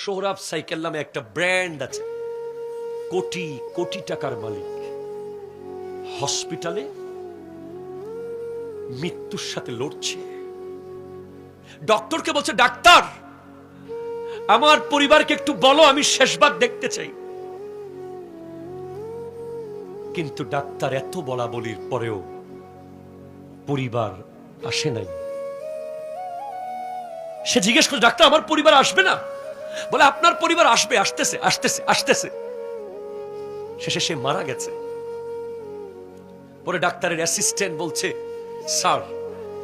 Sohrab cycle নামে একটা brand আছে, কোটি কোটি টাকার মালিক, হসপিটালে মৃত্যুর সাথে লড়ছে। ডক্টরকে বলছে, ডাক্তার আমার পরিবারকে একটু বলো, আমি শেষবার দেখতে চাই। কিন্তু ডাক্তার এত বলা বলির পরেও পরিবার আসে নাই। সে জিজ্ঞেস করছে, ডাক্তার আমার পরিবার আসবে না? বলে, আপনার পরিবার আসবে, আসতেছে আসতেছে আসতেছে। শেষে সে মারা গেছে। পরে ডাক্তারের অ্যাসিস্ট্যান্ট বলছে, স্যার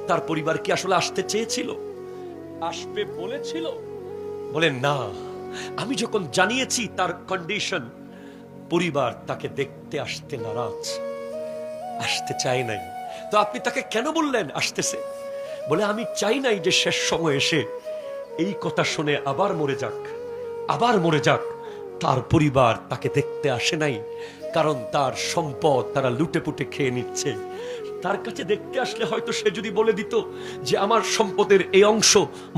তার পরিবার কি আসলে আসতে চেয়েছিল? আসবে বলেছিল? বলে, না, আমি যখন জানিয়েছি তার কন্ডিশন, পরিবার তাকে দেখতে আসতে নারাজ, আসতে চায় নাই। তো আপনি তাকে কেন বললেন আসতেছে? বলে, আমি চাই নাই যে শেষ সময় এসে এই কথা শুনে আবার মরে যাক, আবার মরে যাক। তার পরিবার তাকে দেখতে আসে নাই, কারণ তার সম্পদ তারা লুটে পুটে খেয়ে নিচ্ছে। তার কাছে দেখতে আসলে হয়তো সে যদি বলে দিত যে আমার সম্পদের এই অংশ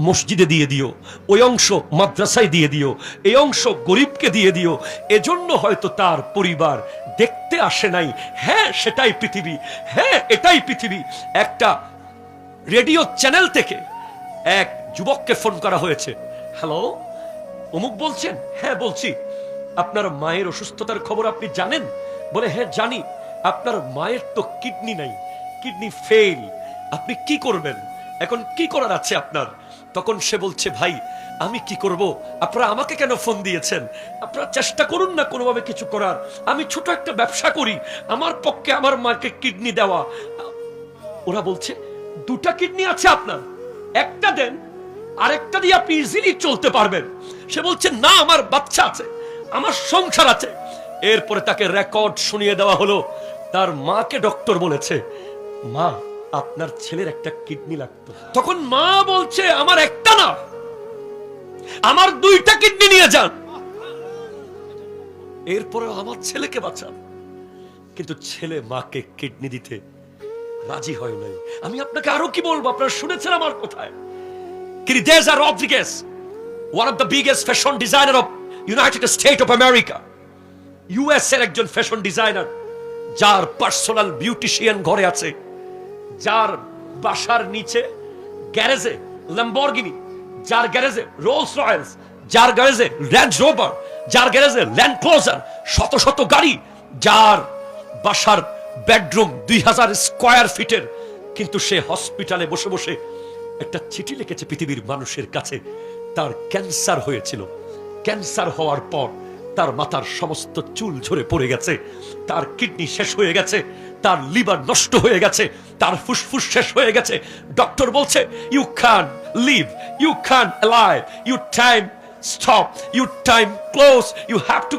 মসজিদে দিয়ে দিও, ওই অংশ মাদ্রাসায় দিয়ে দিও, এই অংশ গরিবকে দিয়ে দিও, এজন্য হয়তো তার পরিবার দেখতে আসে নাই। হ্যাঁ, সেটাই পৃথিবী, হ্যাঁ এটাই পৃথিবী। একটা রেডিও চ্যানেল থেকে এক যুবককে ফোন করা হয়েছে। হ্যালো, অমুক বলছেন? হ্যাঁ বলছি। আপনার মায়ের অসুস্থতার খবর আপনি জানেন? বলে, হ্যাঁ জানি। আপনার মায়ের তো কিডনি নাই, কিডনি ফেল, আপনি কি করবেন এখন? কি করার আছে আপনার? তখন সে বলছে, ভাই আমি কি করব, আপনারা আমাকে কেন ফোন দিয়েছেন? আপনারা চেষ্টা করুন না কোনোভাবে কিছু করার। আমি ছোট একটা ব্যবসা করি, আমার পক্ষে আমার মাকে কিডনি দেওয়া। ওরা বলছে, দুটা কিডনি আছে আপনার, একটা দেন, আরেকটা দিয়ে আপনি ইজিলি চলতে পারবেন। সে বলছে, না আমার বাচ্চা আছে, আমার সংসার আছে। এরপরে তাকে রেকর্ড শুনিয়ে দেওয়া হলো। তার মাকে ডক্টর বলেছে, মা আপনার ছেলের একটা কিডনি লাগতো। তখন মা বলছে, আমার একটা না, আমার দুইটা কিডনি নিয়ে যান, এরপরে আমার ছেলেকে বাঁচান। কিন্তু ছেলে মাকে কিডনি দিতে রাজি হয় নাই। আমি আপনাকে আরো কি বলবো, আপনারা শুনেছেন আমার কথায়। Credeza Rodriguez, one of the biggest fashion designer of United States of America, US এর একজন ফ্যাশন ডিজাইনার, যার পার্সোনাল বিউটিশিয়ান ঘরে আছে, যার বাসার নিচে গ্যারেজে ল্যাম্বরগিনি, যার গ্যারেজে রোলস রয়েলস, যার গ্যারেজে রেঞ্জ রোভার, যার গ্যারেজে ল্যান্ড ক্লোজার, শত শত গাড়ি, যার বাসার বেডরুম 2000 স্কয়ার ফিটের। কিন্তু সে হসপিটালে বসে বসে একটা চিঠি লিখেছে পৃথিবীর মানুষের কাছে। তার ক্যান্সার হয়েছিল, ক্যান্সার হওয়ার পর তার মাথার সমস্ত চুল ঝরে পড়ে গেছে, তার কিডনি শেষ হয়ে গেছে, তার লিভার নষ্ট হয়ে গেছে, তার ফুসফুস শেষ হয়ে গেছে। ডক্টর বলছে, you can live, you can alive, you time stop, your time close, you have to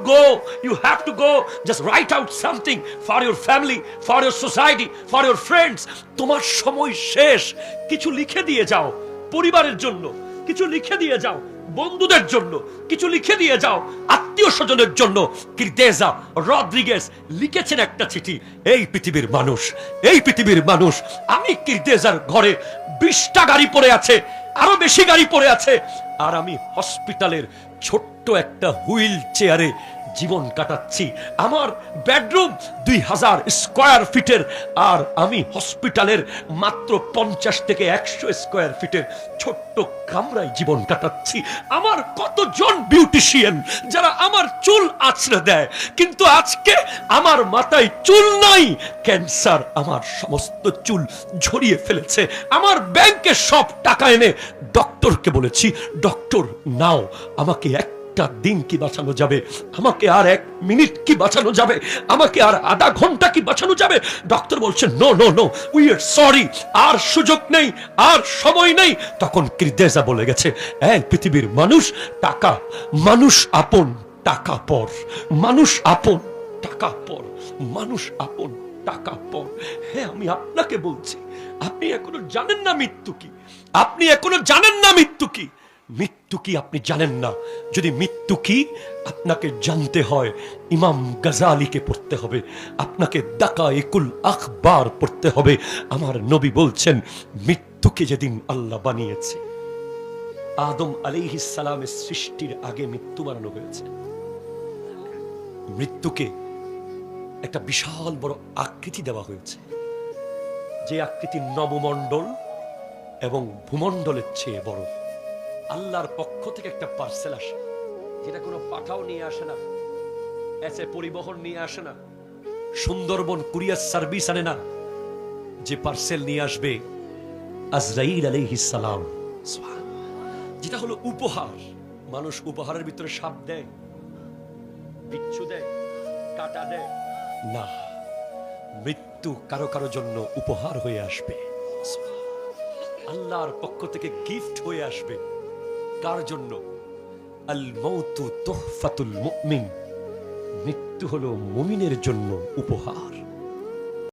go, just write out something for your family, for your society, for your friends. তোমার সময় শেষ, কিছু লিখে দিয়ে যাও পরিবারের জন্য, কিছু লিখে দিয়ে যাও বন্ধুদের জন্য, কিছু লিখে দিয়ে যাও আত্মীয় স্বজনের জন্য। ক্রেদেজা রদ্রিগেজ লিখেছেন একটা চিঠি, এই পৃথিবীর মানুষ, এই পৃথিবীর মানুষ, আমি ক্রেদেজার ঘরে 20টা গাড়ি পড়ে আছে, আরো বেশি গাড়ি পড়ে আছে, আর আমি হসপিটালের ছোট্ট একটা হুইল চেয়ারে জীবন কাটাচ্ছি। আমার বেডরুম 2000 স্কয়ার ফিটের, আর আমি হসপিটালের মাত্র 50 থেকে 100 স্কয়ার ফিটের ছোট্ট কামরায় জীবন কাটাচ্ছি। আমার কতজন বিউটিশিয়ান যারা আমার চুল আঁচড়ে দেয়, কিন্তু আজকে আমার মাথায় চুল নাই, ক্যান্সার আমার সমস্ত চুল ঝরিয়ে ফেলেছে। আমার ব্যাংকে সব টাকা এনে ডক্টরকে বলেছি, ডক্টর নাও, আমাকে একটা দিন কি বাঁচানো যাবে, আমাকে আর 1 মিনিট কি বাঁচানো যাবে, আমাকে আর আধা ঘন্টা কি বাঁচানো যাবে? ডক্টর বলছে, no no no, we are sorry, আর সুযোগ নেই, আর সময় নেই। তখন ক্রেদেজা বলে গেছে, এই পৃথিবীর মানুষ, টাকা মানুষ আপন, টাকা পর, মানুষ আপন, টাকা পর, মানুষ আপন, টাকা পর। হ্যাঁ, আমি আপনাকে বলছি, আপনি এখনো জানেন না মৃত্যু কি, আপনি এখনো জানেন না মৃত্যু কি, মৃত্যু কি আপনি জানেন না। যদি মৃত্যু কি আপনাকে জানতে হয়, ইমাম গাজালিকে পড়তে হবে, আপনাকে দাকায়েকুল আখবার পড়তে হবে। আমার নবী বলছেন, মৃত্যুকে যেদিন আল্লাহ বানিয়েছে, আদম আলাইহিস সালামের সৃষ্টির আগে মৃত্যু বানানো হয়েছে। মৃত্যুকে একটা বিশাল বড় আকৃতি দেওয়া হয়েছে, যে আকৃতি নবমণ্ডল এবং ভূমণ্ডলের চেয়ে বড়। আল্লাহর পক্ষ থেকে একটা পার্সেল আসে, যেটা কোনো পাঠাও নিয়ে আসে না, এসে পরিবহন নিয়ে আসে না, সুন্দরবন কুরিয়ার সার্ভিস আনে না। যে পার্সেল নিয়ে আসবে আজরাইল আলাইহিস সালাম, যেটা হলো উপহার। মানুষ উপহারের ভিতরে সাপ দেয়, বিচ্ছু দেয়, কাটা দেয় না। মৃত্যু কারো কারো জন্য উপহার হয়ে আসবে, আল্লাহর পক্ষ থেকে গিফট হয়ে আসবে। কার জন্য? আল মাউতু তুহফাতুল মুমিন, মৃত্যু হলো মুমিনের জন্য উপহার।